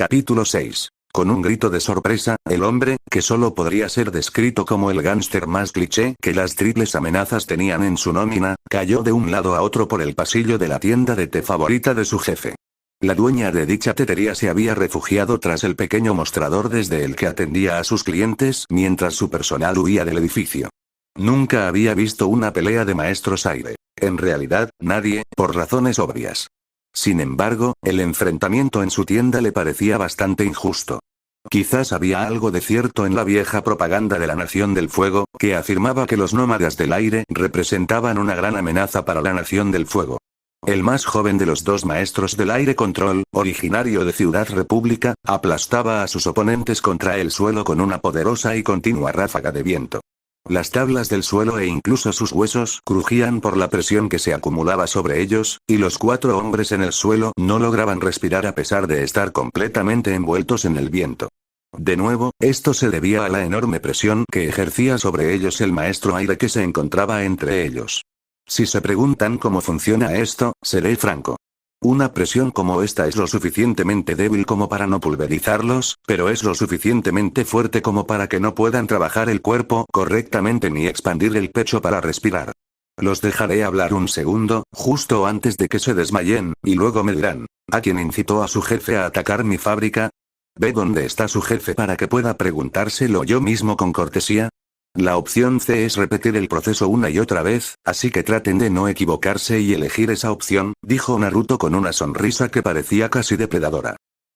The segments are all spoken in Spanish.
Capítulo 6. Con un grito de sorpresa, el hombre, que solo podría ser descrito como el gángster más cliché que las triples amenazas tenían en su nómina, cayó de un lado a otro por el pasillo de la tienda de té favorita de su jefe. La dueña de dicha tetería se había refugiado tras el pequeño mostrador desde el que atendía a sus clientes mientras su personal huía del edificio. Nunca había visto una pelea de maestros aire. En realidad, nadie, por razones obvias. Sin embargo, el enfrentamiento en su tienda le parecía bastante injusto. Quizás había algo de cierto en la vieja propaganda de la Nación del Fuego, que afirmaba que los nómadas del aire representaban una gran amenaza para la Nación del Fuego. El más joven de los dos maestros del aire control, originario de Ciudad República, aplastaba a sus oponentes contra el suelo con una poderosa y continua ráfaga de viento. Las tablas del suelo e incluso sus huesos crujían por la presión que se acumulaba sobre ellos, y los 4 hombres en el suelo no lograban respirar a pesar de estar completamente envueltos en el viento. De nuevo, esto se debía a la enorme presión que ejercía sobre ellos el maestro aire que se encontraba entre ellos. Si se preguntan cómo funciona esto, seré franco. Una presión como esta es lo suficientemente débil como para no pulverizarlos, pero es lo suficientemente fuerte como para que no puedan trabajar el cuerpo correctamente ni expandir el pecho para respirar. Los dejaré hablar un segundo, justo antes de que se desmayen, y luego me dirán, ¿a quién incitó a su jefe a atacar mi fábrica? ¿Ve dónde está su jefe para que pueda preguntárselo yo mismo con cortesía? La opción C es repetir el proceso una y otra vez, así que traten de no equivocarse y elegir esa opción, dijo Naruto con una sonrisa que parecía casi depredadora.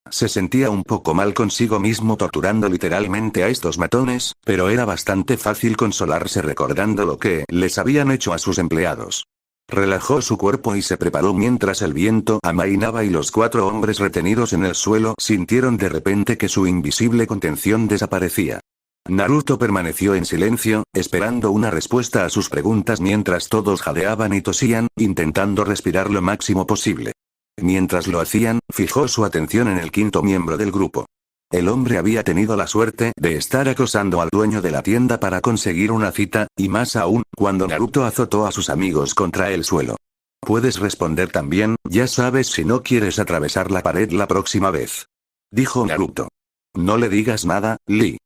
Se sentía un poco mal consigo mismo torturando literalmente a estos matones, pero era bastante fácil consolarse recordando lo que les habían hecho a sus empleados. Relajó su cuerpo y se preparó mientras el viento amainaba y los 4 hombres retenidos en el suelo sintieron de repente que su invisible contención desaparecía. Naruto permaneció en silencio, esperando una respuesta a sus preguntas mientras todos jadeaban y tosían, intentando respirar lo máximo posible. Mientras lo hacían, fijó su atención en el 5º miembro del grupo. El hombre había tenido la suerte de estar acosando al dueño de la tienda para conseguir una cita, y más aún, cuando Naruto azotó a sus amigos contra el suelo. Puedes responder también, ya sabes si no quieres atravesar la pared la próxima vez. Dijo Naruto. No le digas nada, Lee.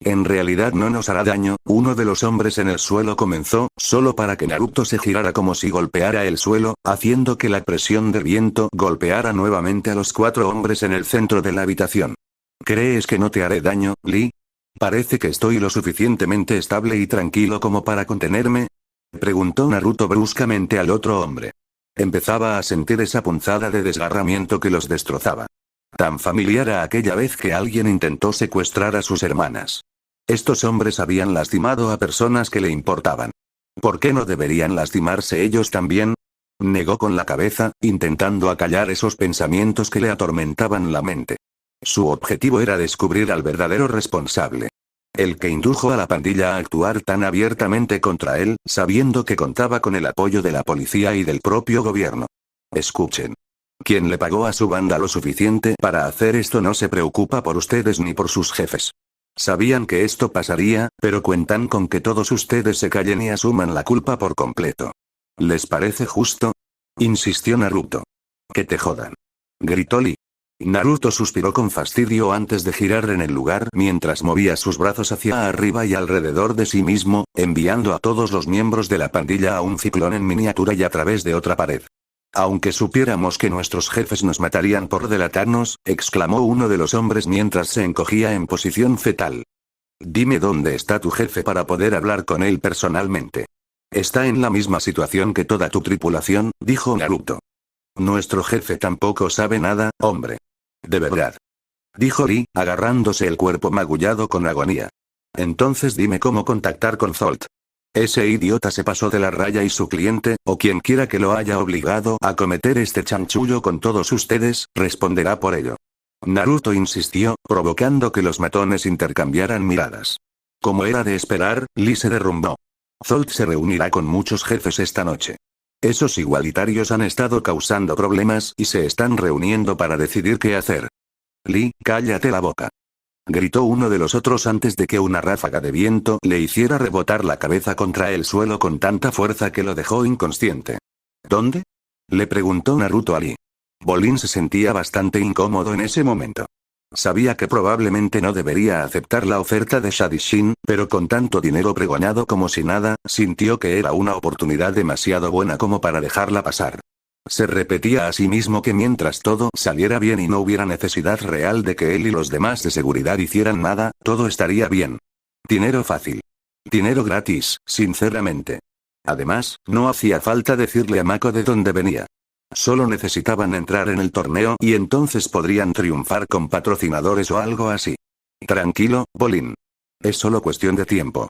En realidad no nos hará daño, uno de los hombres en el suelo comenzó, solo para que Naruto se girara como si golpeara el suelo, haciendo que la presión del viento golpeara nuevamente a los 4 hombres en el centro de la habitación. ¿Crees que no te haré daño, Lee? Parece que estoy lo suficientemente estable y tranquilo como para contenerme. Preguntó Naruto bruscamente al otro hombre. Empezaba a sentir esa punzada de desgarramiento que los destrozaba. Tan familiar a aquella vez que alguien intentó secuestrar a sus hermanas. Estos hombres habían lastimado a personas que le importaban. ¿Por qué no deberían lastimarse ellos también? Negó con la cabeza, intentando acallar esos pensamientos que le atormentaban la mente. Su objetivo era descubrir al verdadero responsable. El que indujo a la pandilla a actuar tan abiertamente contra él, sabiendo que contaba con el apoyo de la policía y del propio gobierno. Escuchen. Quien le pagó a su banda lo suficiente para hacer esto no se preocupa por ustedes ni por sus jefes. Sabían que esto pasaría, pero cuentan con que todos ustedes se callen y asuman la culpa por completo. ¿Les parece justo? Insistió Naruto. Que te jodan. Gritó Lee. Naruto suspiró con fastidio antes de girar en el lugar mientras movía sus brazos hacia arriba y alrededor de sí mismo, enviando a todos los miembros de la pandilla a un ciclón en miniatura y a través de otra pared. Aunque supiéramos que nuestros jefes nos matarían por delatarnos, exclamó uno de los hombres mientras se encogía en posición fetal. Dime dónde está tu jefe para poder hablar con él personalmente. Está en la misma situación que toda tu tripulación, dijo Naruto. Nuestro jefe tampoco sabe nada, hombre. De verdad. Dijo Lee, agarrándose el cuerpo magullado con agonía. Entonces dime cómo contactar con Zolt. Ese idiota se pasó de la raya y su cliente, o quien quiera que lo haya obligado a cometer este chanchullo con todos ustedes, responderá por ello. Naruto insistió, provocando que los matones intercambiaran miradas. Como era de esperar, Lee se derrumbó. Zolt se reunirá con muchos jefes esta noche. Esos igualitarios han estado causando problemas y se están reuniendo para decidir qué hacer. Lee, cállate la boca. Gritó uno de los otros antes de que una ráfaga de viento le hiciera rebotar la cabeza contra el suelo con tanta fuerza que lo dejó inconsciente. ¿Dónde? Le preguntó Naruto a Lee. Bolin se sentía bastante incómodo en ese momento. Sabía que probablemente no debería aceptar la oferta de Shadishin, pero con tanto dinero pregonado como si nada, sintió que era una oportunidad demasiado buena como para dejarla pasar. Se repetía a sí mismo que mientras todo saliera bien y no hubiera necesidad real de que él y los demás de seguridad hicieran nada, todo estaría bien. Dinero fácil. Dinero gratis, sinceramente. Además, no hacía falta decirle a Mako de dónde venía. Solo necesitaban entrar en el torneo y entonces podrían triunfar con patrocinadores o algo así. Tranquilo, Bolin. Es solo cuestión de tiempo.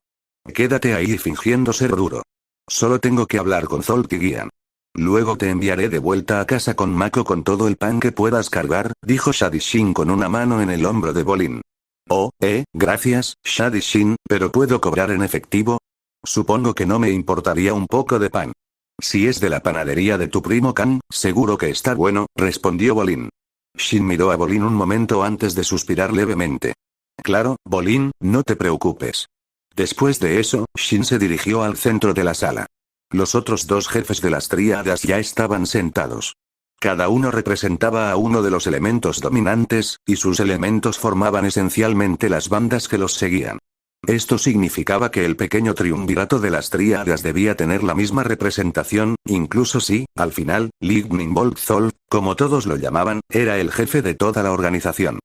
Quédate ahí fingiendo ser duro. Solo tengo que hablar con Zolt y Gian. Luego te enviaré de vuelta a casa con Mako con todo el pan que puedas cargar, dijo Shadishin con una mano en el hombro de Bolin. Oh, gracias, Shadishin, pero ¿puedo cobrar en efectivo? Supongo que no me importaría un poco de pan. Si es de la panadería de tu primo Kan, seguro que está bueno, respondió Bolin. Shin miró a Bolin un momento antes de suspirar levemente. Claro, Bolin, no te preocupes. Después de eso, Shin se dirigió al centro de la sala. Los otros dos jefes de las tríadas ya estaban sentados. Cada uno representaba a uno de los elementos dominantes, y sus elementos formaban esencialmente las bandas que los seguían. Esto significaba que el pequeño triunvirato de las tríadas debía tener la misma representación, incluso si, al final, Lightning Bolt Zolt, como todos lo llamaban, era el jefe de toda la organización.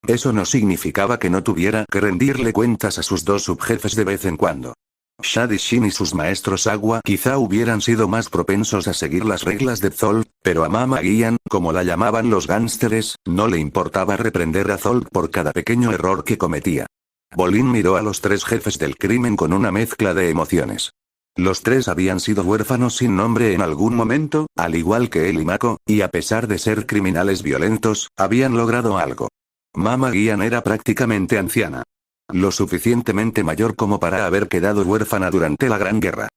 Eso no significaba que no tuviera que rendirle cuentas a sus dos subjefes de vez en cuando. Shadishin y sus maestros agua quizá hubieran sido más propensos a seguir las reglas de Zolt, pero a Mama Gian, como la llamaban los gánsteres, no le importaba reprender a Zolt por cada pequeño error que cometía. Bolin miró a los tres jefes del crimen con una mezcla de emociones. Los tres habían sido huérfanos sin nombre en algún momento, al igual que él y Mako, y a pesar de ser criminales violentos, habían logrado algo. Mama Gian era prácticamente anciana. Lo suficientemente mayor como para haber quedado huérfana durante la Gran Guerra.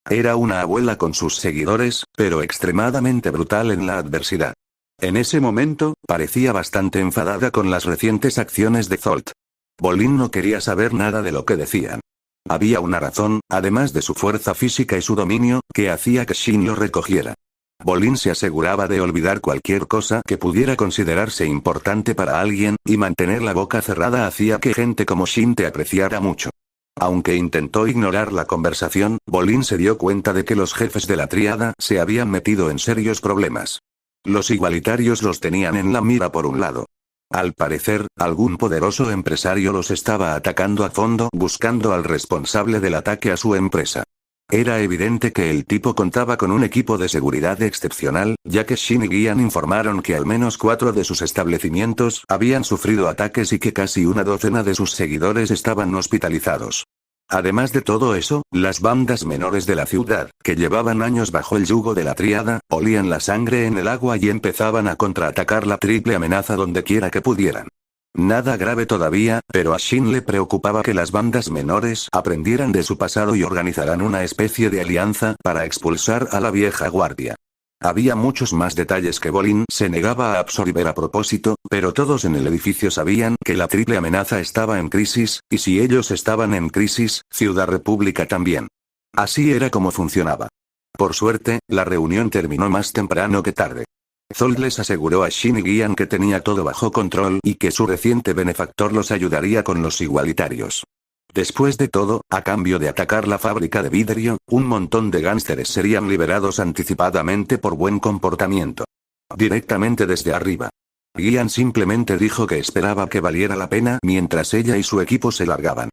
Era una abuela con sus seguidores, pero extremadamente brutal en la adversidad. En ese momento, parecía bastante enfadada con las recientes acciones de Zolt. Bolin no quería saber nada de lo que decían. Había una razón, además de su fuerza física y su dominio, que hacía que Shin lo recogiera. Bolin se aseguraba de olvidar cualquier cosa que pudiera considerarse importante para alguien, y mantener la boca cerrada hacía que gente como Shin te apreciara mucho. Aunque intentó ignorar la conversación, Bolin se dio cuenta de que los jefes de la tríada se habían metido en serios problemas. Los igualitarios los tenían en la mira por un lado. Al parecer, algún poderoso empresario los estaba atacando a fondo buscando al responsable del ataque a su empresa. Era evidente que el tipo contaba con un equipo de seguridad excepcional, ya que Shin y Gian informaron que al menos 4 de sus establecimientos habían sufrido ataques y que casi una docena de sus seguidores estaban hospitalizados. Además de todo eso, las bandas menores de la ciudad, que llevaban años bajo el yugo de la tríada, olían la sangre en el agua y empezaban a contraatacar la triple amenaza donde quiera que pudieran. Nada grave todavía, pero a Shin le preocupaba que las bandas menores aprendieran de su pasado y organizaran una especie de alianza para expulsar a la vieja guardia. Había muchos más detalles que Bolin se negaba a absorber a propósito, pero todos en el edificio sabían que la triple amenaza estaba en crisis, y si ellos estaban en crisis, Ciudad República también. Así era como funcionaba. Por suerte, la reunión terminó más temprano que tarde. Zolt les aseguró a Shin y Gian que tenía todo bajo control y que su reciente benefactor los ayudaría con los igualitarios. Después de todo, a cambio de atacar la fábrica de vidrio, un montón de gánsteres serían liberados anticipadamente por buen comportamiento. Directamente desde arriba. Gian simplemente dijo que esperaba que valiera la pena mientras ella y su equipo se largaban.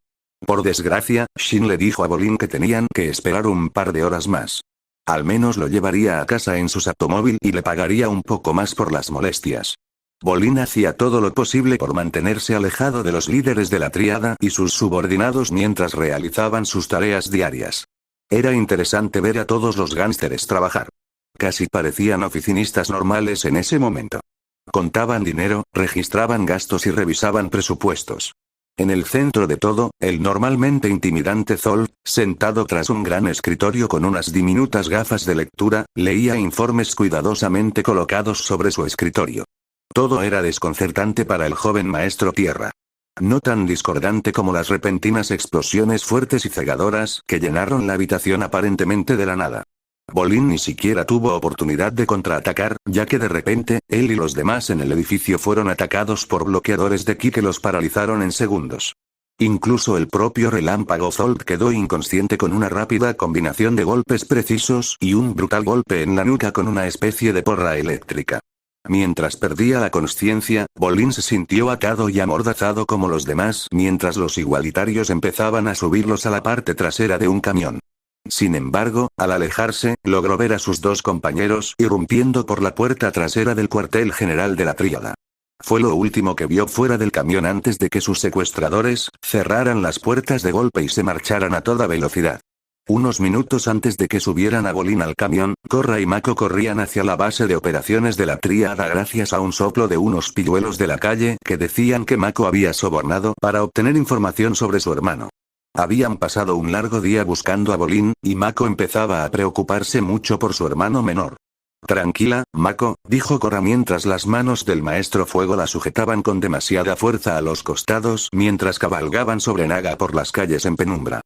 Por desgracia, Shin le dijo a Bolin que tenían que esperar un par de horas más. Al menos lo llevaría a casa en su automóvil y le pagaría un poco más por las molestias. Bolin hacía todo lo posible por mantenerse alejado de los líderes de la tríada y sus subordinados mientras realizaban sus tareas diarias. Era interesante ver a todos los gánsteres trabajar. Casi parecían oficinistas normales en ese momento. Contaban dinero, registraban gastos y revisaban presupuestos. En el centro de todo, el normalmente intimidante Zolt, sentado tras un gran escritorio con unas diminutas gafas de lectura, leía informes cuidadosamente colocados sobre su escritorio. Todo era desconcertante para el joven maestro tierra. No tan discordante como las repentinas explosiones fuertes y cegadoras que llenaron la habitación aparentemente de la nada. Bolin ni siquiera tuvo oportunidad de contraatacar, ya que de repente, él y los demás en el edificio fueron atacados por bloqueadores de ki que los paralizaron en segundos. Incluso el propio relámpago Zolt quedó inconsciente con una rápida combinación de golpes precisos y un brutal golpe en la nuca con una especie de porra eléctrica. Mientras perdía la consciencia, Bolin se sintió atado y amordazado como los demás mientras los igualitarios empezaban a subirlos a la parte trasera de un camión. Sin embargo, al alejarse, logró ver a sus dos compañeros irrumpiendo por la puerta trasera del cuartel general de la Tríada. Fue lo último que vio fuera del camión antes de que sus secuestradores cerraran las puertas de golpe y se marcharan a toda velocidad. Unos minutos antes de que subieran a Bolin al camión, Korra y Mako corrían hacia la base de operaciones de la Tríada gracias a un soplo de unos pilluelos de la calle que decían que Mako había sobornado para obtener información sobre su hermano. Habían pasado un largo día buscando a Bolin, y Mako empezaba a preocuparse mucho por su hermano menor. Tranquila, Mako, dijo Korra mientras las manos del maestro fuego la sujetaban con demasiada fuerza a los costados mientras cabalgaban sobre Naga por las calles en penumbra.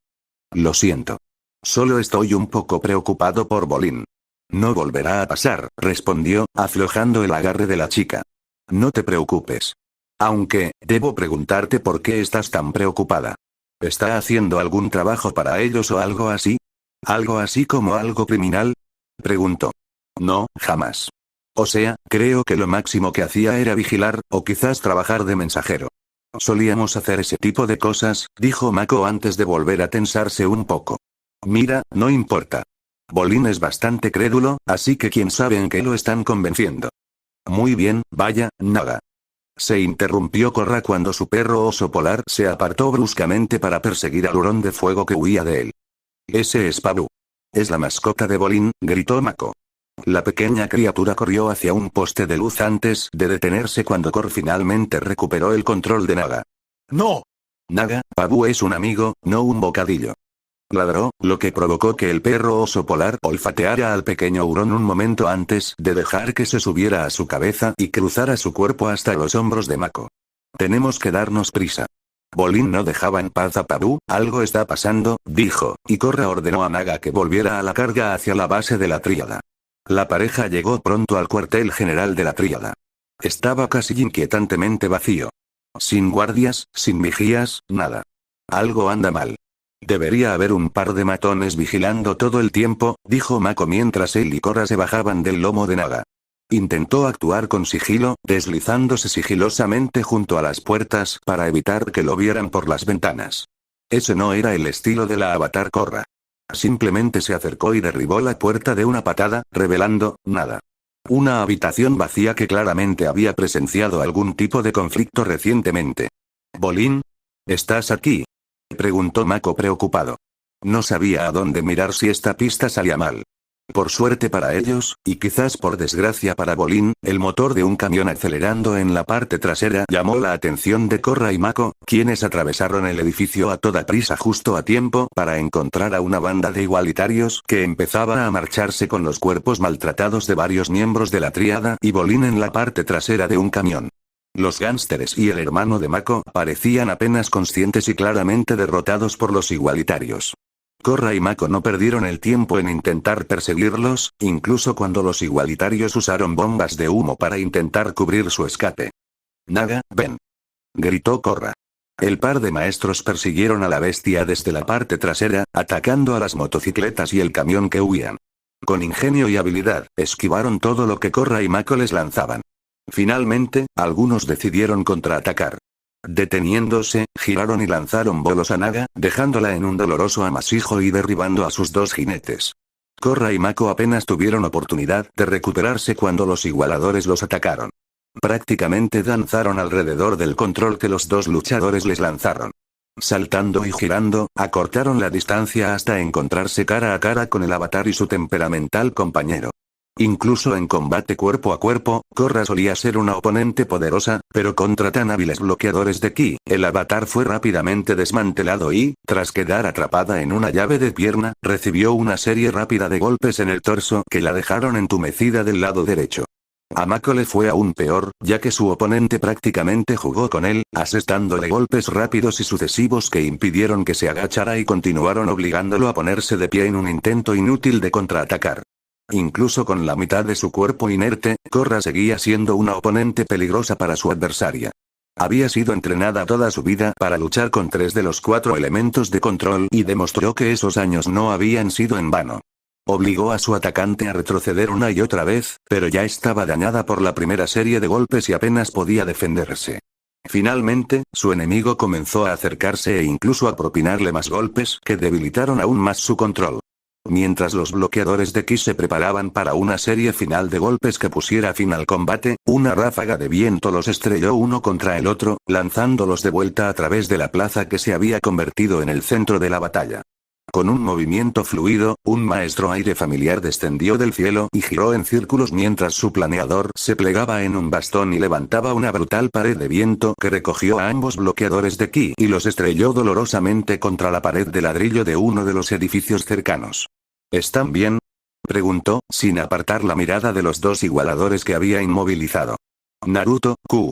Lo siento. Solo estoy un poco preocupado por Bolin. No volverá a pasar, respondió, aflojando el agarre de la chica. No te preocupes. Aunque, debo preguntarte por qué estás tan preocupada. ¿Está haciendo algún trabajo para ellos o algo así? ¿Algo así como algo criminal? Preguntó. No, jamás. O sea, creo que lo máximo que hacía era vigilar, o quizás trabajar de mensajero. Solíamos hacer ese tipo de cosas, dijo Mako antes de volver a tensarse un poco. Mira, no importa. Bolin es bastante crédulo, así que quién sabe en qué lo están convenciendo. Muy bien, vaya, Naga. Se interrumpió Korra cuando su perro oso polar se apartó bruscamente para perseguir al hurón de fuego que huía de él. Ese es Pabu. Es la mascota de Bolin, gritó Mako. La pequeña criatura corrió hacia un poste de luz antes de detenerse cuando Korra finalmente recuperó el control de Naga. ¡No! Naga, Pabu es un amigo, no un bocadillo. Ladró, lo que provocó que el perro oso polar olfateara al pequeño hurón un momento antes de dejar que se subiera a su cabeza y cruzara su cuerpo hasta los hombros de Mako. Tenemos que darnos prisa. Bolin no dejaba en paz a Pabu, algo está pasando, dijo, y Korra ordenó a Naga que volviera a la carga hacia la base de la Tríada. La pareja llegó pronto al cuartel general de la Tríada. Estaba casi inquietantemente vacío. Sin guardias, sin vigías, nada. Algo anda mal. Debería haber un par de matones vigilando todo el tiempo, dijo Mako mientras él y Korra se bajaban del lomo de Naga. Intentó actuar con sigilo, deslizándose sigilosamente junto a las puertas para evitar que lo vieran por las ventanas. Ese no era el estilo de la avatar Korra. Simplemente se acercó y derribó la puerta de una patada, revelando nada. Una habitación vacía que claramente había presenciado algún tipo de conflicto recientemente. ¿Bolin? ¿Estás aquí?, preguntó Mako preocupado. No sabía a dónde mirar si esta pista salía mal. Por suerte para ellos, y quizás por desgracia para Bolin, el motor de un camión acelerando en la parte trasera llamó la atención de Korra y Mako, quienes atravesaron el edificio a toda prisa justo a tiempo para encontrar a una banda de igualitarios que empezaba a marcharse con los cuerpos maltratados de varios miembros de la Tríada y Bolin en la parte trasera de un camión. Los gánsteres y el hermano de Mako parecían apenas conscientes y claramente derrotados por los igualitarios. Korra y Mako no perdieron el tiempo en intentar perseguirlos, incluso cuando los igualitarios usaron bombas de humo para intentar cubrir su escape. Naga, ven. Gritó Korra. El par de maestros persiguieron a la bestia desde la parte trasera, atacando a las motocicletas y el camión que huían. Con ingenio y habilidad, esquivaron todo lo que Korra y Mako les lanzaban. Finalmente, algunos decidieron contraatacar. Deteniéndose, giraron y lanzaron bolos a Naga, dejándola en un doloroso amasijo y derribando a sus dos jinetes. Korra y Mako apenas tuvieron oportunidad de recuperarse cuando los igualadores los atacaron. Prácticamente danzaron alrededor del control que los dos luchadores les lanzaron. Saltando y girando, acortaron la distancia hasta encontrarse cara a cara con el avatar y su temperamental compañero. Incluso en combate cuerpo a cuerpo, Korra solía ser una oponente poderosa, pero contra tan hábiles bloqueadores de ki, el avatar fue rápidamente desmantelado y, tras quedar atrapada en una llave de pierna, recibió una serie rápida de golpes en el torso que la dejaron entumecida del lado derecho. A Mako le fue aún peor, ya que su oponente prácticamente jugó con él, asestándole golpes rápidos y sucesivos que impidieron que se agachara y continuaron obligándolo a ponerse de pie en un intento inútil de contraatacar. Incluso con la mitad de su cuerpo inerte, Korra seguía siendo una oponente peligrosa para su adversaria. Había sido entrenada toda su vida para luchar con 3 de los 4 elementos de control y demostró que esos años no habían sido en vano. Obligó a su atacante a retroceder una y otra vez, pero ya estaba dañada por la primera serie de golpes y apenas podía defenderse. Finalmente, su enemigo comenzó a acercarse e incluso a propinarle más golpes que debilitaron aún más su control. Mientras los bloqueadores de ki se preparaban para una serie final de golpes que pusiera fin al combate, una ráfaga de viento los estrelló uno contra el otro, lanzándolos de vuelta a través de la plaza que se había convertido en el centro de la batalla. Con un movimiento fluido, un maestro aire familiar descendió del cielo y giró en círculos mientras su planeador se plegaba en un bastón y levantaba una brutal pared de viento que recogió a ambos bloqueadores de ki y los estrelló dolorosamente contra la pared de ladrillo de uno de los edificios cercanos. ¿Están bien?, preguntó, sin apartar la mirada de los 2 igualadores que había inmovilizado. Naruto, Q.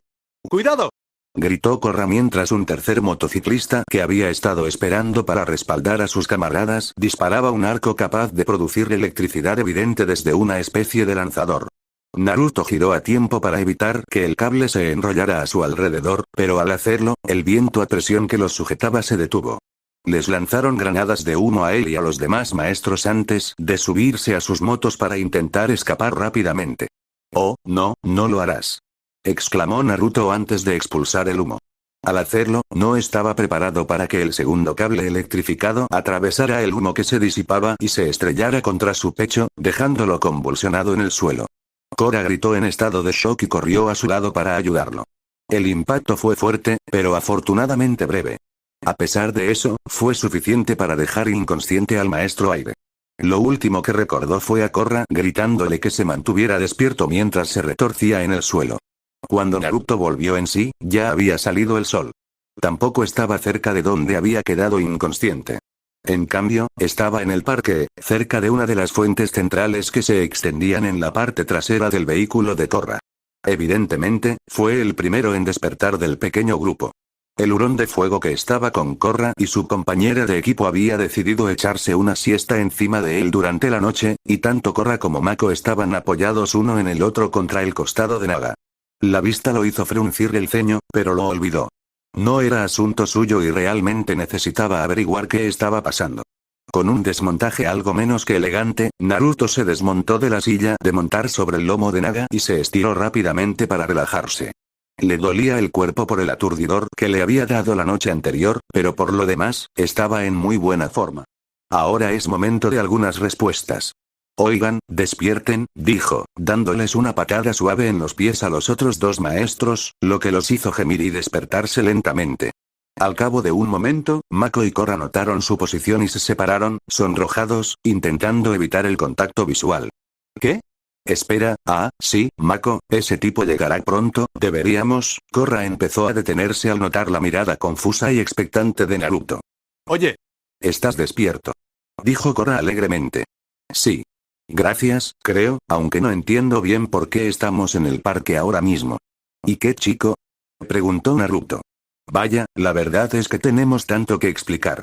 ¡Cuidado! Gritó Korra mientras un tercer motociclista que había estado esperando para respaldar a sus camaradas disparaba un arco capaz de producir electricidad evidente desde una especie de lanzador. Naruto giró a tiempo para evitar que el cable se enrollara a su alrededor, pero al hacerlo, el viento a presión que los sujetaba se detuvo. Les lanzaron granadas de humo a él y a los demás maestros antes de subirse a sus motos para intentar escapar rápidamente. «Oh, no, no lo harás», exclamó Naruto antes de expulsar el humo. Al hacerlo, no estaba preparado para que el segundo cable electrificado atravesara el humo que se disipaba y se estrellara contra su pecho, dejándolo convulsionado en el suelo. Korra gritó en estado de shock y corrió a su lado para ayudarlo. El impacto fue fuerte, pero afortunadamente breve. A pesar de eso, fue suficiente para dejar inconsciente al maestro aire. Lo último que recordó fue a Korra gritándole que se mantuviera despierto mientras se retorcía en el suelo. Cuando Naruto volvió en sí, ya había salido el sol. Tampoco estaba cerca de donde había quedado inconsciente. En cambio, estaba en el parque, cerca de una de las fuentes centrales que se extendían en la parte trasera del vehículo de Korra. Evidentemente, fue el primero en despertar del pequeño grupo. El hurón de fuego que estaba con Korra y su compañera de equipo había decidido echarse una siesta encima de él durante la noche, y tanto Korra como Mako estaban apoyados uno en el otro contra el costado de Naga. La vista lo hizo fruncir el ceño, pero lo olvidó. No era asunto suyo y realmente necesitaba averiguar qué estaba pasando. Con un desmontaje algo menos que elegante, Naruto se desmontó de la silla de montar sobre el lomo de Naga y se estiró rápidamente para relajarse. Le dolía el cuerpo por el aturdidor que le había dado la noche anterior, pero por lo demás, estaba en muy buena forma. Ahora es momento de algunas respuestas. Oigan, despierten, dijo, dándoles una patada suave en los pies a los otros 2 maestros, lo que los hizo gemir y despertarse lentamente. Al cabo de un momento, Mako y Korra notaron su posición y se separaron, sonrojados, intentando evitar el contacto visual. ¿Qué? Espera, sí, Mako, ese tipo llegará pronto, deberíamos. Korra empezó a detenerse al notar la mirada confusa y expectante de Naruto. Oye. ¿Estás despierto?, dijo Korra alegremente. Sí. Gracias, creo, aunque no entiendo bien por qué estamos en el parque ahora mismo. ¿Y qué chico?, preguntó Naruto. Vaya, la verdad es que tenemos tanto que explicar,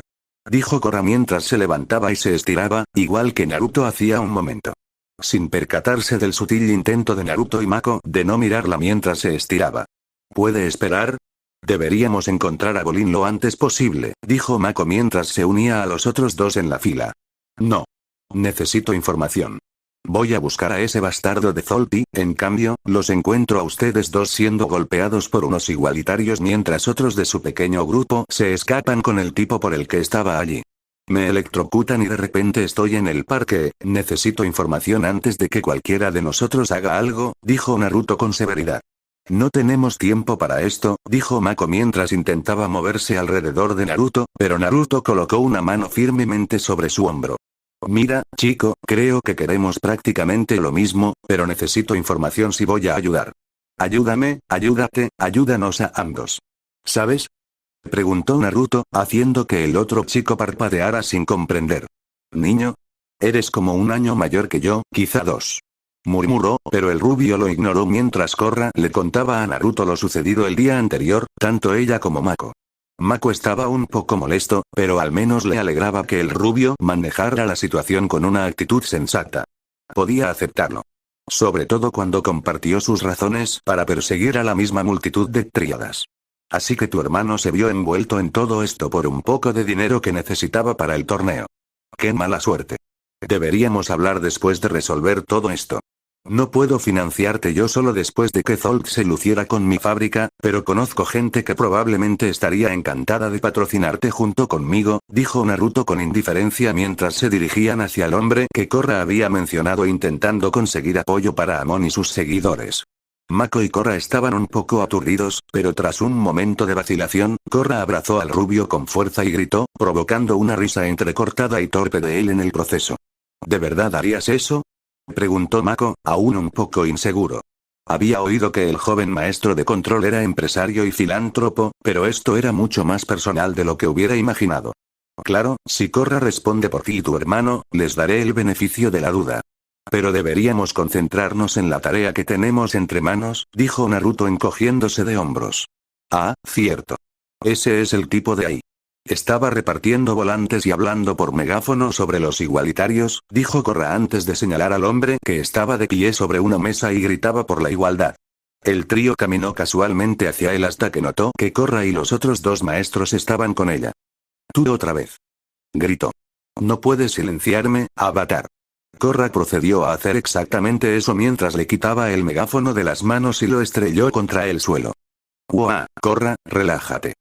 dijo Korra mientras se levantaba y se estiraba, igual que Naruto hacía un momento. Sin percatarse del sutil intento de Naruto y Mako de no mirarla mientras se estiraba. ¿Puede esperar? Deberíamos encontrar a Bolin lo antes posible, dijo Mako mientras se unía a los otros 2 en la fila. No. Necesito información. Voy a buscar a ese bastardo de Zolty, en cambio, los encuentro a ustedes 2 siendo golpeados por unos igualitarios mientras otros de su pequeño grupo se escapan con el tipo por el que estaba allí. Me electrocutan y de repente estoy en el parque, necesito información antes de que cualquiera de nosotros haga algo, dijo Naruto con severidad. No tenemos tiempo para esto, dijo Mako mientras intentaba moverse alrededor de Naruto, pero Naruto colocó una mano firmemente sobre su hombro. Mira, chico, creo que queremos prácticamente lo mismo, pero necesito información si voy a ayudar. Ayúdame, ayúdate, ayúdanos a ambos. ¿Sabes?, preguntó Naruto, haciendo que el otro chico parpadeara sin comprender. Niño. Eres como un año mayor que yo, quizá 2. Murmuró, pero el rubio lo ignoró mientras Korra le contaba a Naruto lo sucedido el día anterior, tanto ella como Mako. Mako estaba un poco molesto, pero al menos le alegraba que el rubio manejara la situación con una actitud sensata. Podía aceptarlo. Sobre todo cuando compartió sus razones para perseguir a la misma multitud de tríadas. Así que tu hermano se vio envuelto en todo esto por un poco de dinero que necesitaba para el torneo. ¡Qué mala suerte! Deberíamos hablar después de resolver todo esto. No puedo financiarte yo solo después de que Zolt se luciera con mi fábrica, pero conozco gente que probablemente estaría encantada de patrocinarte junto conmigo, dijo Naruto con indiferencia mientras se dirigían hacia el hombre que Korra había mencionado intentando conseguir apoyo para Amon y sus seguidores. Mako y Korra estaban un poco aturdidos, pero tras un momento de vacilación, Korra abrazó al rubio con fuerza y gritó, provocando una risa entrecortada y torpe de él en el proceso. ¿De verdad harías eso? Preguntó Mako, aún un poco inseguro. Había oído que el joven maestro de control era empresario y filántropo, pero esto era mucho más personal de lo que hubiera imaginado. Claro, si Korra responde por ti y tu hermano, les daré el beneficio de la duda. Pero deberíamos concentrarnos en la tarea que tenemos entre manos, dijo Naruto encogiéndose de hombros. Ah, cierto. Ese es el tipo de ahí. Estaba repartiendo volantes y hablando por megáfono sobre los igualitarios, dijo Korra antes de señalar al hombre que estaba de pie sobre una mesa y gritaba por la igualdad. El trío caminó casualmente hacia él hasta que notó que Korra y los otros dos maestros estaban con ella. Tú otra vez. Gritó. No puedes silenciarme, Avatar. Korra procedió a hacer exactamente eso mientras le quitaba el megáfono de las manos y lo estrelló contra el suelo. ¡Uah, Korra, relájate!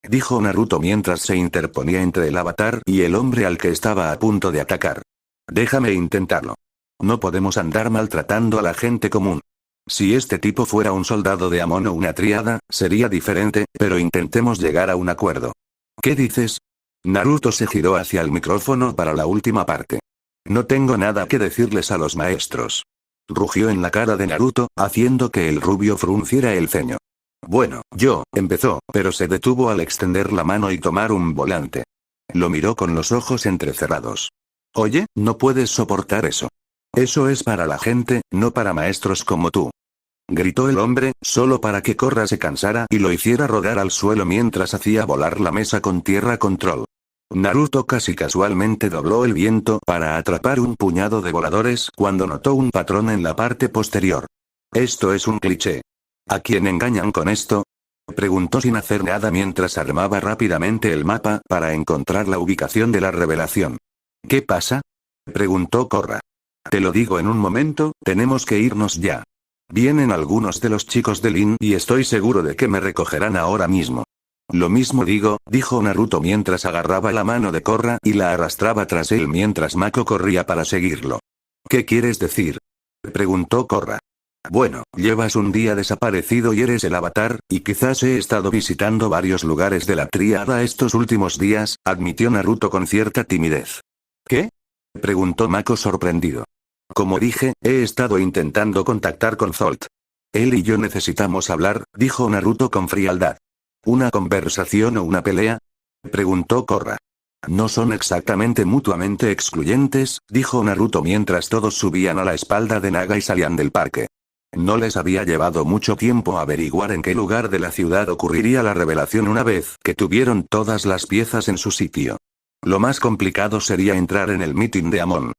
Dijo Naruto mientras se interponía entre el avatar y el hombre al que estaba a punto de atacar. Déjame intentarlo. No podemos andar maltratando a la gente común. Si este tipo fuera un soldado de Amon o una tríada, sería diferente, pero intentemos llegar a un acuerdo. ¿Qué dices? Naruto se giró hacia el micrófono para la última parte. No tengo nada que decirles a los maestros. Rugió en la cara de Naruto, haciendo que el rubio frunciera el ceño. Bueno, empezó, pero se detuvo al extender la mano y tomar un volante. Lo miró con los ojos entrecerrados. Oye, no puedes soportar eso. Eso es para la gente, no para maestros como tú. Gritó el hombre, solo para que Korra se cansara y lo hiciera rodar al suelo mientras hacía volar la mesa con tierra control. Naruto casi casualmente dobló el viento para atrapar un puñado de voladores cuando notó un patrón en la parte posterior. Esto es un cliché. ¿A quién engañan con esto? Preguntó sin hacer nada mientras armaba rápidamente el mapa para encontrar la ubicación de la revelación. ¿Qué pasa? Preguntó Korra. Te lo digo en un momento, tenemos que irnos ya. Vienen algunos de los chicos de Lin y estoy seguro de que me recogerán ahora mismo. Lo mismo digo, dijo Naruto mientras agarraba la mano de Korra y la arrastraba tras él mientras Mako corría para seguirlo. ¿Qué quieres decir? Preguntó Korra. Bueno, llevas un día desaparecido y eres el avatar, y quizás he estado visitando varios lugares de la tríada estos últimos días, admitió Naruto con cierta timidez. ¿Qué? Preguntó Mako sorprendido. Como dije, he estado intentando contactar con Zolt. Él y yo necesitamos hablar, dijo Naruto con frialdad. ¿Una conversación o una pelea? Preguntó Korra. No son exactamente mutuamente excluyentes, dijo Naruto mientras todos subían a la espalda de Naga y salían del parque. No les había llevado mucho tiempo averiguar en qué lugar de la ciudad ocurriría la revelación una vez que tuvieron todas las piezas en su sitio. Lo más complicado sería entrar en el meeting de Amon.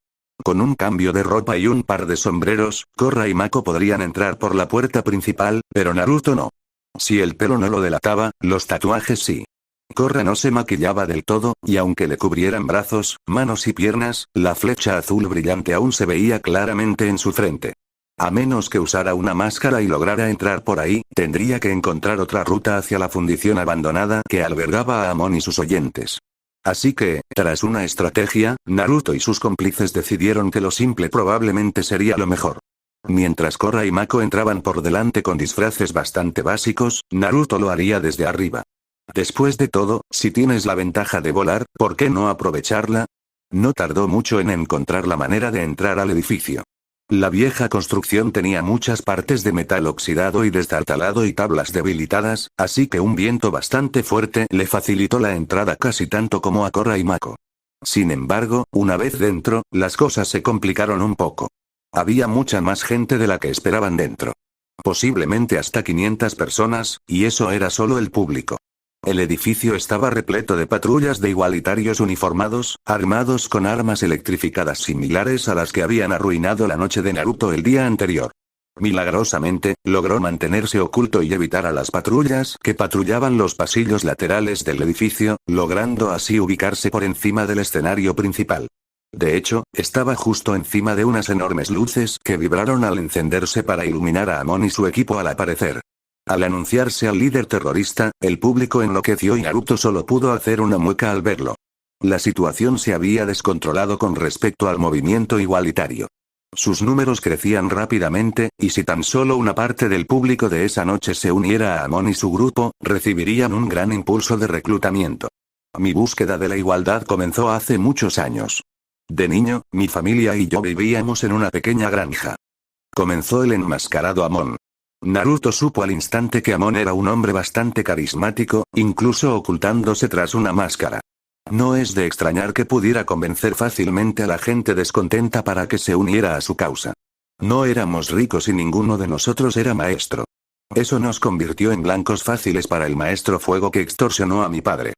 Con un cambio de ropa y un par de sombreros, Korra y Mako podrían entrar por la puerta principal, pero Naruto no. Si el pelo no lo delataba, los tatuajes sí. Korra no se maquillaba del todo, y aunque le cubrieran brazos, manos y piernas, la flecha azul brillante aún se veía claramente en su frente. A menos que usara una máscara y lograra entrar por ahí, tendría que encontrar otra ruta hacia la fundición abandonada que albergaba a Amon y sus oyentes. Así que, tras una estrategia, Naruto y sus cómplices decidieron que lo simple probablemente sería lo mejor. Mientras Korra y Mako entraban por delante con disfraces bastante básicos, Naruto lo haría desde arriba. Después de todo, si tienes la ventaja de volar, ¿por qué no aprovecharla? No tardó mucho en encontrar la manera de entrar al edificio. La vieja construcción tenía muchas partes de metal oxidado y destartalado y tablas debilitadas, así que un viento bastante fuerte le facilitó la entrada casi tanto como a Korra y Mako. Sin embargo, una vez dentro, las cosas se complicaron un poco. Había mucha más gente de la que esperaban dentro. Posiblemente hasta 500 personas, y eso era solo el público. El edificio estaba repleto de patrullas de igualitarios uniformados, armados con armas electrificadas similares a las que habían arruinado la noche de Naruto el día anterior. Milagrosamente, logró mantenerse oculto y evitar a las patrullas que patrullaban los pasillos laterales del edificio, logrando así ubicarse por encima del escenario principal. De hecho, estaba justo encima de unas enormes luces que vibraron al encenderse para iluminar a Amon y su equipo al aparecer. Al anunciarse al líder terrorista, el público enloqueció y Naruto solo pudo hacer una mueca al verlo. La situación se había descontrolado con respecto al movimiento igualitario. Sus números crecían rápidamente, y si tan solo una parte del público de esa noche se uniera a Amon y su grupo, recibirían un gran impulso de reclutamiento. Mi búsqueda de la igualdad comenzó hace muchos años. De niño, mi familia y yo vivíamos en una pequeña granja. Comenzó el enmascarado Amon. Naruto supo al instante que Amon era un hombre bastante carismático, incluso ocultándose tras una máscara. No es de extrañar que pudiera convencer fácilmente a la gente descontenta para que se uniera a su causa. No éramos ricos y ninguno de nosotros era maestro. Eso nos convirtió en blancos fáciles para el maestro fuego que extorsionó a mi padre.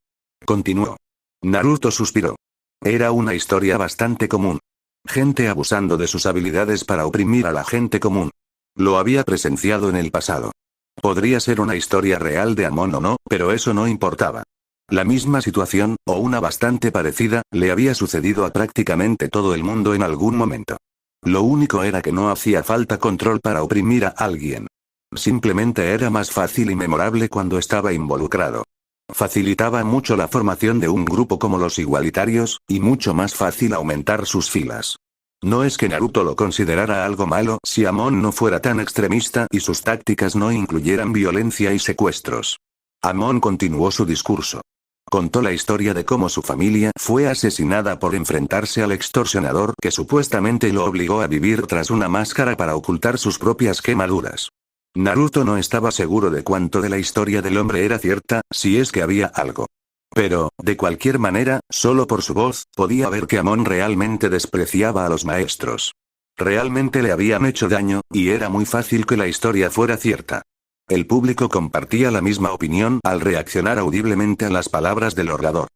Continuó. Naruto suspiró. Era una historia bastante común. Gente abusando de sus habilidades para oprimir a la gente común. Lo había presenciado en el pasado. Podría ser una historia real de Amon o no, pero eso no importaba. La misma situación, o una bastante parecida, le había sucedido a prácticamente todo el mundo en algún momento. Lo único era que no hacía falta control para oprimir a alguien. Simplemente era más fácil y memorable cuando estaba involucrado. Facilitaba mucho la formación de un grupo como los igualitarios, y mucho más fácil aumentar sus filas. No es que Naruto lo considerara algo malo si Amon no fuera tan extremista y sus tácticas no incluyeran violencia y secuestros. Amon continuó su discurso. Contó la historia de cómo su familia fue asesinada por enfrentarse al extorsionador que supuestamente lo obligó a vivir tras una máscara para ocultar sus propias quemaduras. Naruto no estaba seguro de cuánto de la historia del hombre era cierta, si es que había algo. Pero, de cualquier manera, solo por su voz, podía ver que Amon realmente despreciaba a los maestros. Realmente le habían hecho daño, y era muy fácil que la historia fuera cierta. El público compartía la misma opinión al reaccionar audiblemente a las palabras del orador.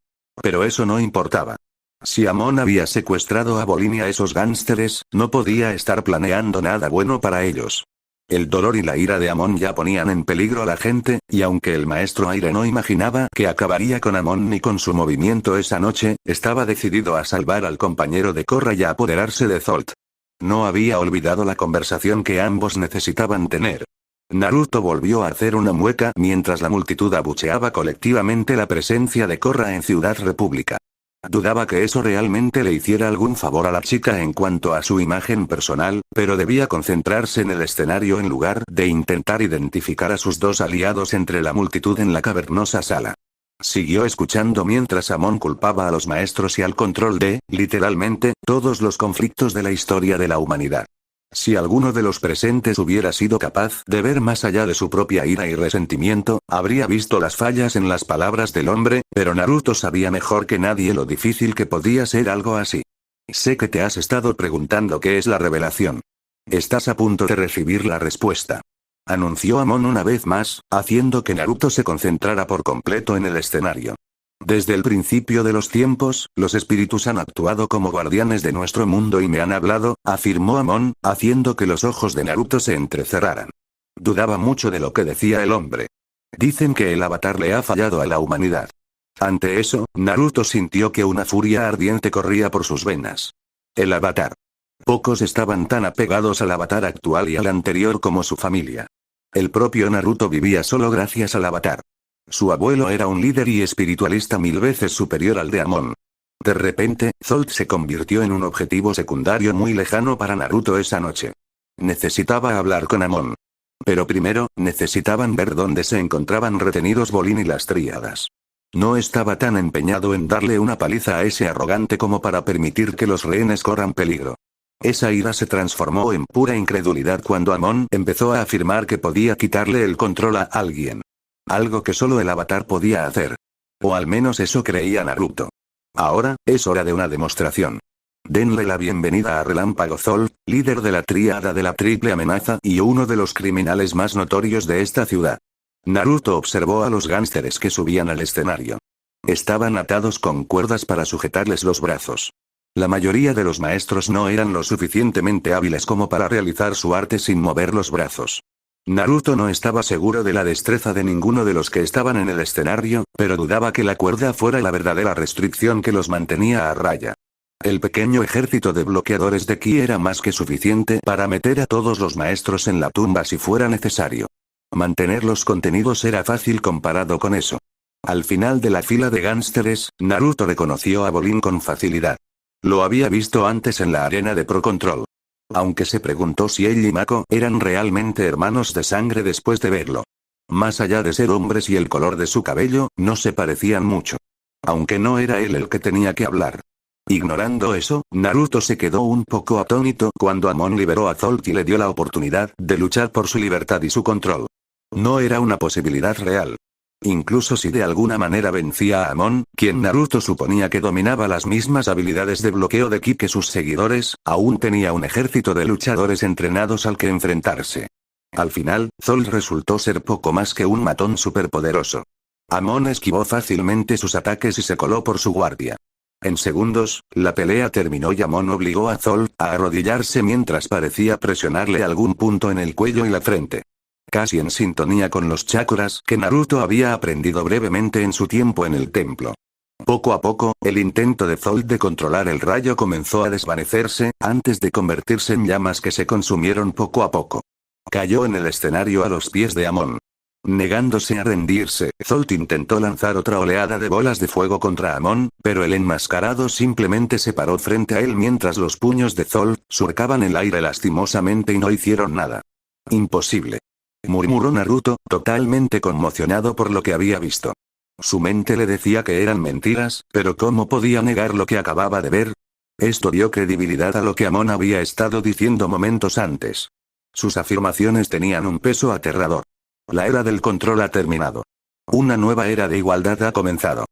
Pero eso no importaba. Si Amon había secuestrado a Bolin y a esos gánsteres, no podía estar planeando nada bueno para ellos. El dolor y la ira de Amon ya ponían en peligro a la gente, y aunque el maestro Aire no imaginaba que acabaría con Amon ni con su movimiento esa noche, estaba decidido a salvar al compañero de Korra y a apoderarse de Zolt. No había olvidado la conversación que ambos necesitaban tener. Naruto volvió a hacer una mueca mientras la multitud abucheaba colectivamente la presencia de Korra en Ciudad República. Dudaba que eso realmente le hiciera algún favor a la chica en cuanto a su imagen personal, pero debía concentrarse en el escenario en lugar de intentar identificar a sus dos aliados entre la multitud en la cavernosa sala. Siguió escuchando mientras Amon culpaba a los maestros y al control de, literalmente, todos los conflictos de la historia de la humanidad. Si alguno de los presentes hubiera sido capaz de ver más allá de su propia ira y resentimiento, habría visto las fallas en las palabras del hombre, pero Naruto sabía mejor que nadie lo difícil que podía ser algo así. Sé que te has estado preguntando qué es la revelación. Estás a punto de recibir la respuesta. Anunció Amon una vez más, haciendo que Naruto se concentrara por completo en el escenario. Desde el principio de los tiempos, los espíritus han actuado como guardianes de nuestro mundo y me han hablado, afirmó Amon, haciendo que los ojos de Naruto se entrecerraran. Dudaba mucho de lo que decía el hombre. Dicen que el avatar le ha fallado a la humanidad. Ante eso, Naruto sintió que una furia ardiente corría por sus venas. El avatar. Pocos estaban tan apegados al avatar actual y al anterior como su familia. El propio Naruto vivía solo gracias al avatar. Su abuelo era un líder y espiritualista 1000 veces superior al de Amon. De repente, Zolt se convirtió en un objetivo secundario muy lejano para Naruto esa noche. Necesitaba hablar con Amon. Pero primero, necesitaban ver dónde se encontraban retenidos Bolin y las tríadas. No estaba tan empeñado en darle una paliza a ese arrogante como para permitir que los rehenes corran peligro. Esa ira se transformó en pura incredulidad cuando Amon empezó a afirmar que podía quitarle el control a alguien. Algo que solo el avatar podía hacer. O al menos eso creía Naruto. Ahora, es hora de una demostración. Denle la bienvenida a Relámpago Zolt, líder de la tríada de la triple amenaza y uno de los criminales más notorios de esta ciudad. Naruto observó a los gánsteres que subían al escenario. Estaban atados con cuerdas para sujetarles los brazos. La mayoría de los maestros no eran lo suficientemente hábiles como para realizar su arte sin mover los brazos. Naruto no estaba seguro de la destreza de ninguno de los que estaban en el escenario, pero dudaba que la cuerda fuera la verdadera restricción que los mantenía a raya. El pequeño ejército de bloqueadores de ki era más que suficiente para meter a todos los maestros en la tumba si fuera necesario. Mantenerlos contenidos era fácil comparado con eso. Al final de la fila de gánsteres, Naruto reconoció a Bolin con facilidad. Lo había visto antes en la arena de Pro Control. Aunque se preguntó si él y Mako eran realmente hermanos de sangre después de verlo. Más allá de ser hombres y el color de su cabello, no se parecían mucho. Aunque no era él el que tenía que hablar. Ignorando eso, Naruto se quedó un poco atónito cuando Amon liberó a Zolt y le dio la oportunidad de luchar por su libertad y su control. No era una posibilidad real. Incluso si de alguna manera vencía a Amon, quien Naruto suponía que dominaba las mismas habilidades de bloqueo de ki que sus seguidores, aún tenía un ejército de luchadores entrenados al que enfrentarse. Al final, Zolt resultó ser poco más que un matón superpoderoso. Amon esquivó fácilmente sus ataques y se coló por su guardia. En segundos, la pelea terminó y Amon obligó a Zolt a arrodillarse mientras parecía presionarle algún punto en el cuello y la frente. Casi en sintonía con los chakras que Naruto había aprendido brevemente en su tiempo en el templo. Poco a poco, el intento de Zolt de controlar el rayo comenzó a desvanecerse, antes de convertirse en llamas que se consumieron poco a poco. Cayó en el escenario a los pies de Amon. Negándose a rendirse, Zolt intentó lanzar otra oleada de bolas de fuego contra Amon, pero el enmascarado simplemente se paró frente a él mientras los puños de Zolt surcaban el aire lastimosamente y no hicieron nada. Imposible. Murmuró Naruto, totalmente conmocionado por lo que había visto. Su mente le decía que eran mentiras, pero ¿cómo podía negar lo que acababa de ver? Esto dio credibilidad a lo que Amon había estado diciendo momentos antes. Sus afirmaciones tenían un peso aterrador. La era del control ha terminado. Una nueva era de igualdad ha comenzado.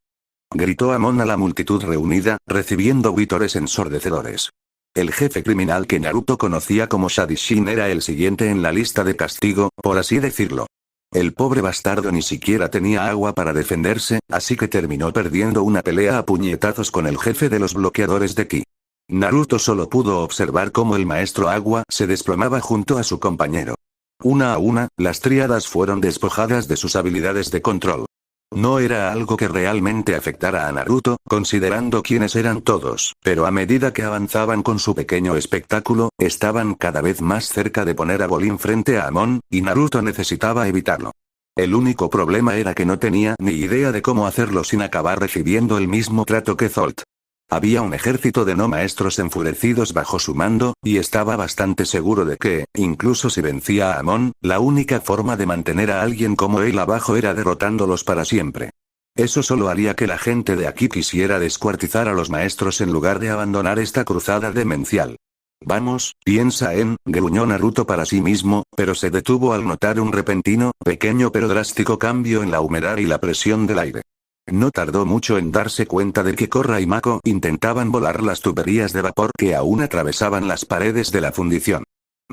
Gritó Amon a la multitud reunida, recibiendo vítores ensordecedores. El jefe criminal que Naruto conocía como Shadishin era el siguiente en la lista de castigo, por así decirlo. El pobre bastardo ni siquiera tenía agua para defenderse, así que terminó perdiendo una pelea a puñetazos con el jefe de los bloqueadores de ki. Naruto solo pudo observar cómo el maestro agua se desplomaba junto a su compañero. Una a una, las tríadas fueron despojadas de sus habilidades de control. No era algo que realmente afectara a Naruto, considerando quiénes eran todos, pero a medida que avanzaban con su pequeño espectáculo, estaban cada vez más cerca de poner a Bolin frente a Amon, y Naruto necesitaba evitarlo. El único problema era que no tenía ni idea de cómo hacerlo sin acabar recibiendo el mismo trato que Zolt. Había un ejército de no maestros enfurecidos bajo su mando, y estaba bastante seguro de que, incluso si vencía a Amon, la única forma de mantener a alguien como él abajo era derrotándolos para siempre. Eso solo haría que la gente de aquí quisiera descuartizar a los maestros en lugar de abandonar esta cruzada demencial. Vamos, piensa en, gruñó Naruto para sí mismo, pero se detuvo al notar un repentino, pequeño pero drástico cambio en la humedad y la presión del aire. No tardó mucho en darse cuenta de que Korra y Mako intentaban volar las tuberías de vapor que aún atravesaban las paredes de la fundición.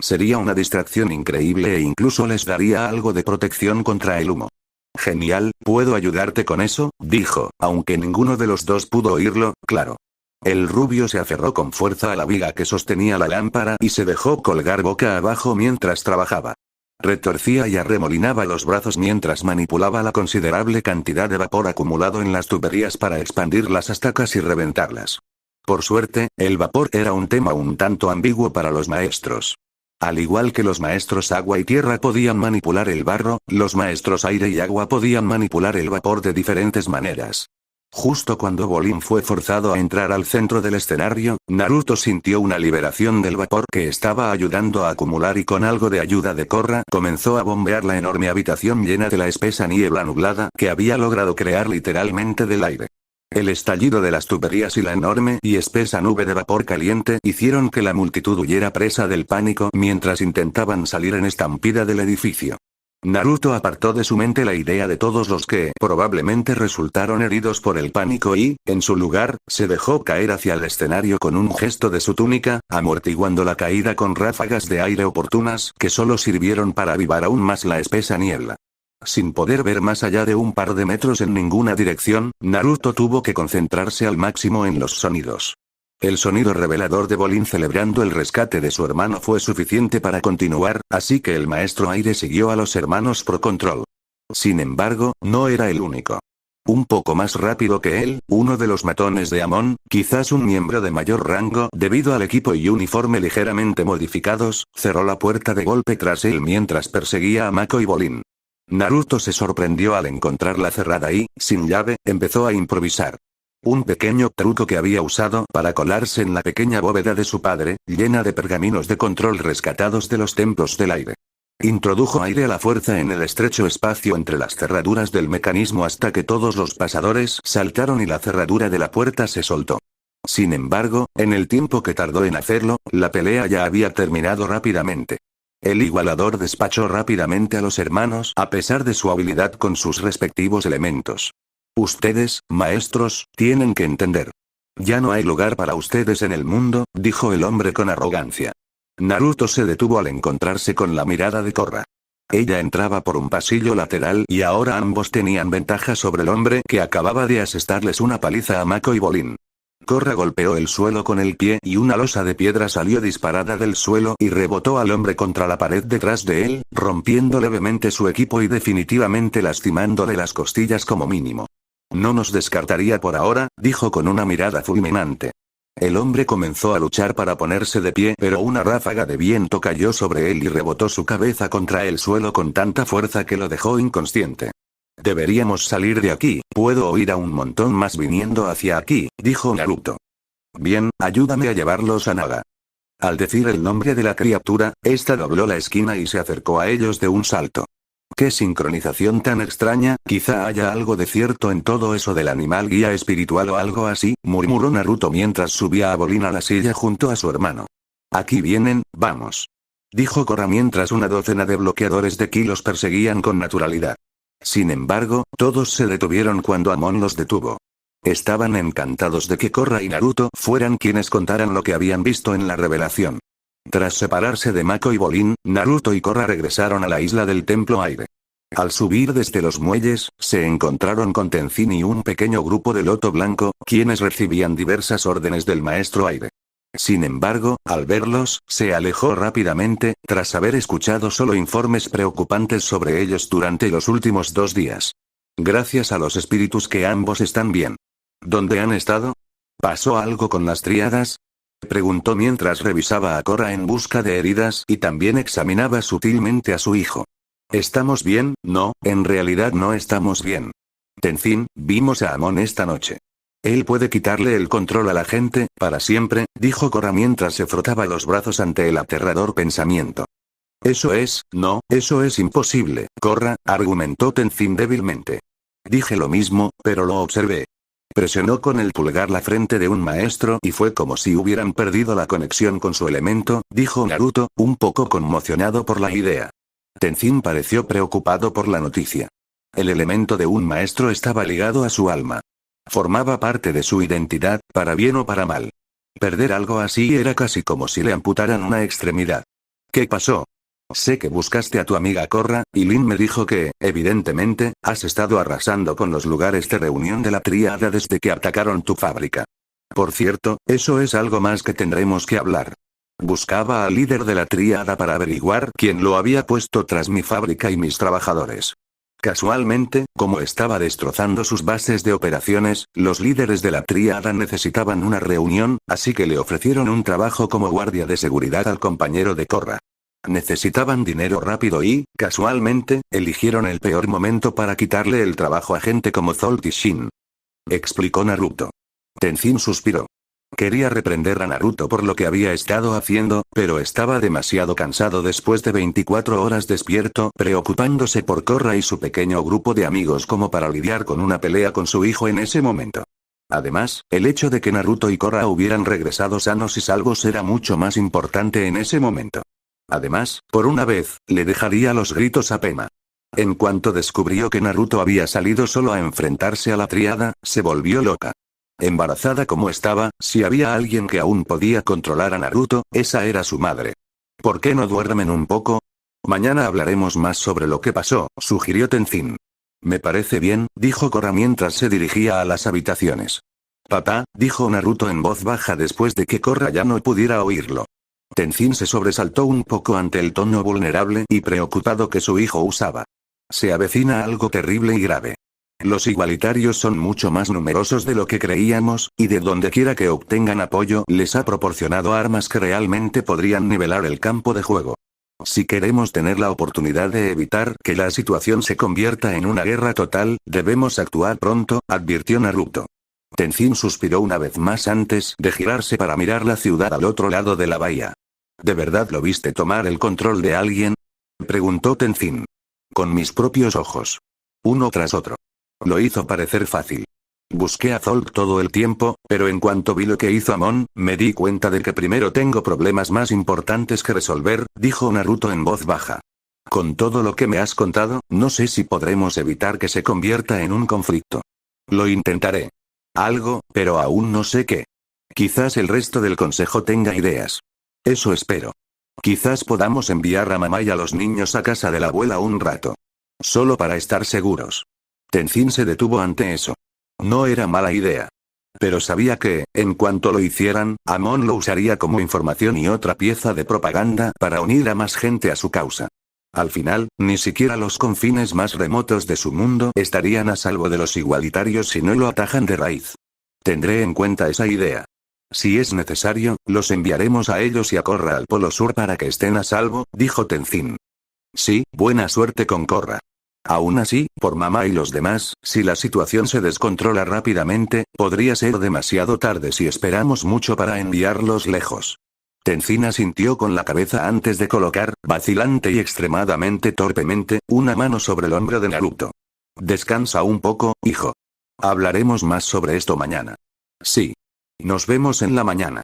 Sería una distracción increíble e incluso les daría algo de protección contra el humo. Genial, ¿puedo ayudarte con eso?, dijo, aunque ninguno de los dos pudo oírlo, claro. El rubio se aferró con fuerza a la viga que sostenía la lámpara y se dejó colgar boca abajo mientras trabajaba. Retorcía y arremolinaba los brazos mientras manipulaba la considerable cantidad de vapor acumulado en las tuberías para expandirlas hasta casi reventarlas. Por suerte, el vapor era un tema un tanto ambiguo para los maestros. Al igual que los maestros agua y tierra podían manipular el barro, los maestros aire y agua podían manipular el vapor de diferentes maneras. Justo cuando Bolin fue forzado a entrar al centro del escenario, Naruto sintió una liberación del vapor que estaba ayudando a acumular y con algo de ayuda de Korra comenzó a bombear la enorme habitación llena de la espesa niebla nublada que había logrado crear literalmente del aire. El estallido de las tuberías y la enorme y espesa nube de vapor caliente hicieron que la multitud huyera presa del pánico mientras intentaban salir en estampida del edificio. Naruto apartó de su mente la idea de todos los que probablemente resultaron heridos por el pánico y, en su lugar, se dejó caer hacia el escenario con un gesto de su túnica, amortiguando la caída con ráfagas de aire oportunas que solo sirvieron para avivar aún más la espesa niebla. Sin poder ver más allá de un par de metros en ninguna dirección, Naruto tuvo que concentrarse al máximo en los sonidos. El sonido revelador de Bolin celebrando el rescate de su hermano fue suficiente para continuar, así que el maestro aire siguió a los hermanos Pro Control. Sin embargo, no era el único. Un poco más rápido que él, uno de los matones de Amon, quizás un miembro de mayor rango debido al equipo y uniforme ligeramente modificados, cerró la puerta de golpe tras él mientras perseguía a Mako y Bolin. Naruto se sorprendió al encontrarla cerrada y, sin llave, empezó a improvisar. Un pequeño truco que había usado para colarse en la pequeña bóveda de su padre, llena de pergaminos de control rescatados de los templos del aire. Introdujo aire a la fuerza en el estrecho espacio entre las cerraduras del mecanismo hasta que todos los pasadores saltaron y la cerradura de la puerta se soltó. Sin embargo, en el tiempo que tardó en hacerlo, la pelea ya había terminado rápidamente. El igualador despachó rápidamente a los hermanos a pesar de su habilidad con sus respectivos elementos. Ustedes, maestros, tienen que entender. Ya no hay lugar para ustedes en el mundo, dijo el hombre con arrogancia. Naruto se detuvo al encontrarse con la mirada de Korra. Ella entraba por un pasillo lateral y ahora ambos tenían ventaja sobre el hombre que acababa de asestarles una paliza a Mako y Bolin. Korra golpeó el suelo con el pie y una losa de piedra salió disparada del suelo y rebotó al hombre contra la pared detrás de él, rompiendo levemente su equipo y definitivamente lastimándole las costillas como mínimo. No nos descartaría por ahora, dijo con una mirada fulminante. El hombre comenzó a luchar para ponerse de pie, pero una ráfaga de viento cayó sobre él y rebotó su cabeza contra el suelo con tanta fuerza que lo dejó inconsciente. Deberíamos salir de aquí, puedo oír a un montón más viniendo hacia aquí, dijo Naruto. Bien, ayúdame a llevarlos a Naga. Al decir el nombre de la criatura, esta dobló la esquina y se acercó a ellos de un salto. ¡Qué sincronización tan extraña! Quizá haya algo de cierto en todo eso del animal guía espiritual o algo así, murmuró Naruto mientras subía a Bolin a la silla junto a su hermano. Aquí vienen, vamos. Dijo Korra mientras una docena de bloqueadores de ki los perseguían con naturalidad. Sin embargo, todos se detuvieron cuando Amon los detuvo. Estaban encantados de que Korra y Naruto fueran quienes contaran lo que habían visto en la revelación. Tras separarse de Mako y Bolin, Naruto y Korra regresaron a la isla del Templo Aire. Al subir desde los muelles, se encontraron con Tenzin y un pequeño grupo de Loto Blanco, quienes recibían diversas órdenes del Maestro Aire. Sin embargo, al verlos, se alejó rápidamente, tras haber escuchado solo informes preocupantes sobre ellos durante los últimos 2 días. Gracias a los espíritus que ambos están bien. ¿Dónde han estado? ¿Pasó algo con las tríadas? Preguntó mientras revisaba a Korra en busca de heridas y también examinaba sutilmente a su hijo. ¿Estamos bien? No, en realidad no estamos bien. Tenzin, vimos a Amon esta noche. Él puede quitarle el control a la gente, para siempre, dijo Korra mientras se frotaba los brazos ante el aterrador pensamiento. Eso es imposible, Korra, argumentó Tenzin débilmente. Dije lo mismo, pero lo observé. Presionó con el pulgar la frente de un maestro y fue como si hubieran perdido la conexión con su elemento, dijo Naruto, un poco conmocionado por la idea. Tenzin pareció preocupado por la noticia. El elemento de un maestro estaba ligado a su alma. Formaba parte de su identidad, para bien o para mal. Perder algo así era casi como si le amputaran una extremidad. ¿Qué pasó? Sé que buscaste a tu amiga Korra, y Lin me dijo que, evidentemente, has estado arrasando con los lugares de reunión de la tríada desde que atacaron tu fábrica. Por cierto, eso es algo más que tendremos que hablar. Buscaba al líder de la tríada para averiguar quién lo había puesto tras mi fábrica y mis trabajadores. Casualmente, como estaba destrozando sus bases de operaciones, los líderes de la tríada necesitaban una reunión, así que le ofrecieron un trabajo como guardia de seguridad al compañero de Korra. Necesitaban dinero rápido y, casualmente, eligieron el peor momento para quitarle el trabajo a gente como Zolt y Shin. Explicó Naruto. Tenzin suspiró. Quería reprender a Naruto por lo que había estado haciendo, pero estaba demasiado cansado después de 24 horas despierto, preocupándose por Korra y su pequeño grupo de amigos como para lidiar con una pelea con su hijo en ese momento. Además, el hecho de que Naruto y Korra hubieran regresado sanos y salvos era mucho más importante en ese momento. Además, por una vez, le dejaría los gritos a Pema. En cuanto descubrió que Naruto había salido solo a enfrentarse a la tríada, se volvió loca. Embarazada como estaba, si había alguien que aún podía controlar a Naruto, esa era su madre. ¿Por qué no duermen un poco? Mañana hablaremos más sobre lo que pasó, sugirió Tenzin. Me parece bien, dijo Korra mientras se dirigía a las habitaciones. Papá, dijo Naruto en voz baja después de que Korra ya no pudiera oírlo. Tenzin se sobresaltó un poco ante el tono vulnerable y preocupado que su hijo usaba. Se avecina algo terrible y grave. Los igualitarios son mucho más numerosos de lo que creíamos, y de donde quiera que obtengan apoyo les ha proporcionado armas que realmente podrían nivelar el campo de juego. Si queremos tener la oportunidad de evitar que la situación se convierta en una guerra total, debemos actuar pronto, advirtió Naruto. Tenzin suspiró una vez más antes de girarse para mirar la ciudad al otro lado de la bahía. ¿De verdad lo viste tomar el control de alguien?, preguntó Tenzin. Con mis propios ojos. Uno tras otro. Lo hizo parecer fácil. Busqué a Zolk todo el tiempo, pero en cuanto vi lo que hizo Amon, me di cuenta de que primero tengo problemas más importantes que resolver, dijo Naruto en voz baja. Con todo lo que me has contado, no sé si podremos evitar que se convierta en un conflicto. Lo intentaré. Algo, pero aún no sé qué. Quizás el resto del consejo tenga ideas. Eso espero. Quizás podamos enviar a mamá y a los niños a casa de la abuela un rato. Solo para estar seguros. Tenzin se detuvo ante eso. No era mala idea. Pero sabía que, en cuanto lo hicieran, Amon lo usaría como información y otra pieza de propaganda para unir a más gente a su causa. Al final, ni siquiera los confines más remotos de su mundo estarían a salvo de los igualitarios si no lo atajan de raíz. Tendré en cuenta esa idea. Si es necesario, los enviaremos a ellos y a Korra al Polo Sur para que estén a salvo, dijo Tenzin. Sí, buena suerte con Korra. Aún así, por mamá y los demás, si la situación se descontrola rápidamente, podría ser demasiado tarde si esperamos mucho para enviarlos lejos. Tenzin asintió con la cabeza antes de colocar, vacilante y extremadamente torpemente, una mano sobre el hombro de Naruto. Descansa un poco, hijo. Hablaremos más sobre esto mañana. Sí. Nos vemos en la mañana.